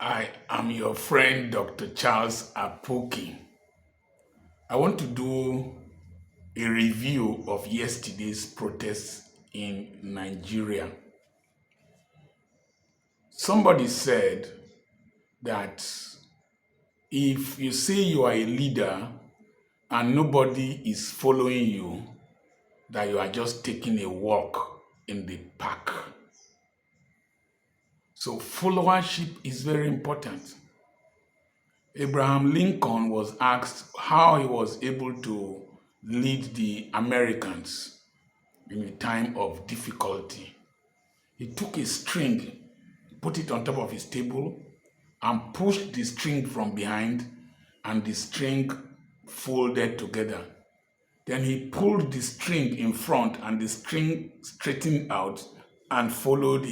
I am your friend, Dr. Charles Apoki. I want to do a review of yesterday's protests in Nigeria. Somebody said that if you say you are a leader and nobody is following you, that you are just taking a walk in the park. So followership is very important. Abraham Lincoln was asked how he was able to lead the Americans in a time of difficulty. He took a string, put it on top of his table, and pushed the string from behind, and the string folded together. Then he pulled the string in front, and the string straightened out and followed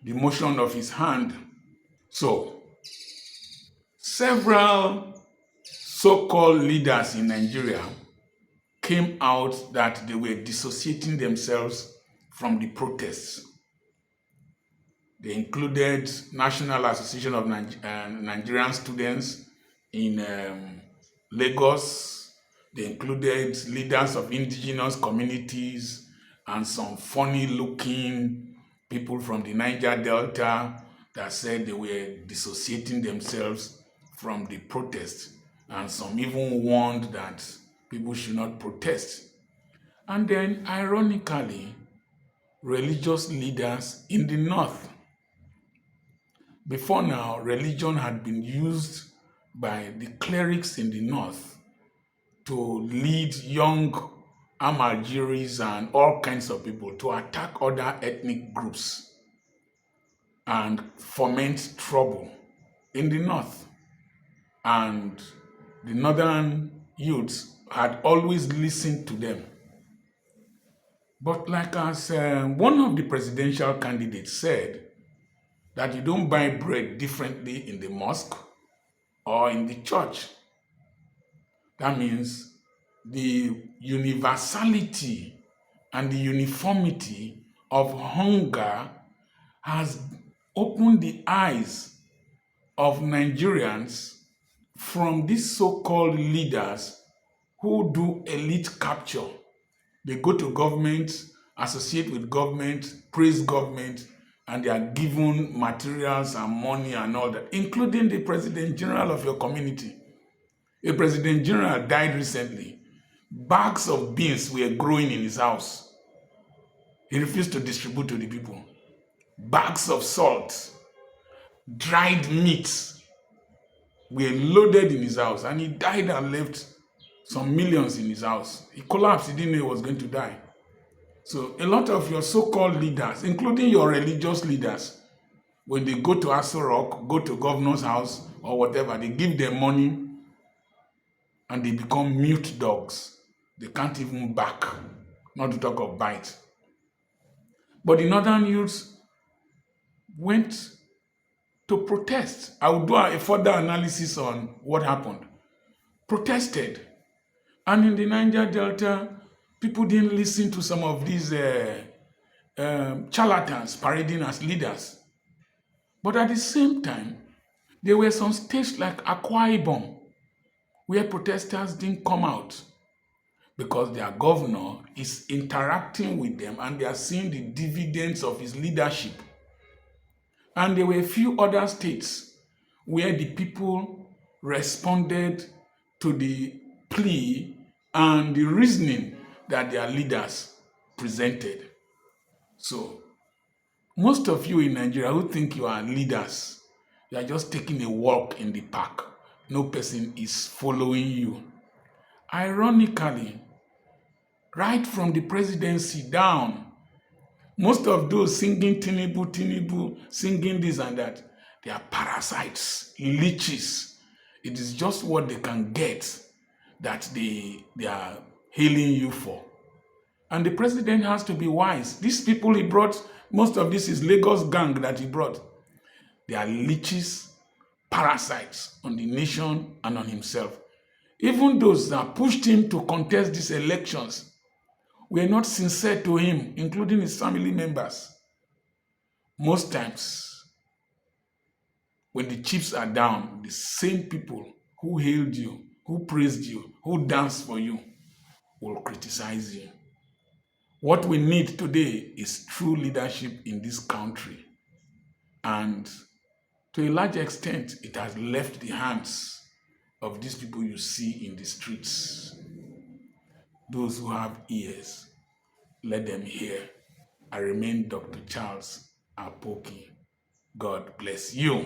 the motion of his hand. So, several so-called leaders in Nigeria came out that they were dissociating themselves from the protests. They included National Association of Nigerian Students in Lagos. They included leaders of indigenous communities and some funny-looking people from the Niger Delta that said they were dissociating themselves from the protest. And some even warned that people should not protest. And then, ironically, religious leaders in the north. Before now, religion had been used by the clerics in the north to lead young Almajiris and all kinds of people to attack other ethnic groups and foment trouble in the north. And the northern youths had always listened to them. But like as one of the presidential candidates said, that you don't buy bread differently in the mosque or in the church. That means the universality and the uniformity of hunger has opened the eyes of Nigerians from these so-called leaders who do elite capture. They go to government, associate with government, praise government, and they are given materials and money and all that, including the president general of your community. A president general died recently. Bags of beans were growing in his house. He refused to distribute to the people. Bags of salt, dried meats were loaded in his house, and he died and left some millions in his house. He collapsed. He didn't know he was going to die. So a lot of your so-called leaders, including your religious leaders, when they go to Aso Rock, go to governor's house or whatever, they give them money and they become mute dogs. They can't even bark, not to talk of bite. But the northern youths went to protest. I will do a further analysis on what happened. Protested. And in the Niger Delta, people didn't listen to some of these charlatans parading as leaders. But at the same time, there were some states like Akwa Ibom where protesters didn't come out because their governor is interacting with them and they are seeing the dividends of his leadership. And there were a few other states where the people responded to the plea and the reasoning that their leaders presented. So, most of you in Nigeria who think you are leaders, you are just taking a walk in the park. No person is following you. Ironically, right from the presidency down, most of those singing Tinubu, Tinubu, singing this and that, they are parasites, leeches. It is just what they can get that they are hailing you for. And the president has to be wise. These people he brought, most of this is Lagos gang that he brought. They are leeches, parasites on the nation and on himself. Even those that pushed him to contest these elections were not sincere to him, including his family members. Most times, when the chips are down, the same people who hailed you, who praised you, who danced for you, will criticize you. What we need today is true leadership in this country. And to a large extent, it has left the hands of these people you see in the streets. Those who have ears, let them hear. I remain Dr. Charles Apoki. God bless you.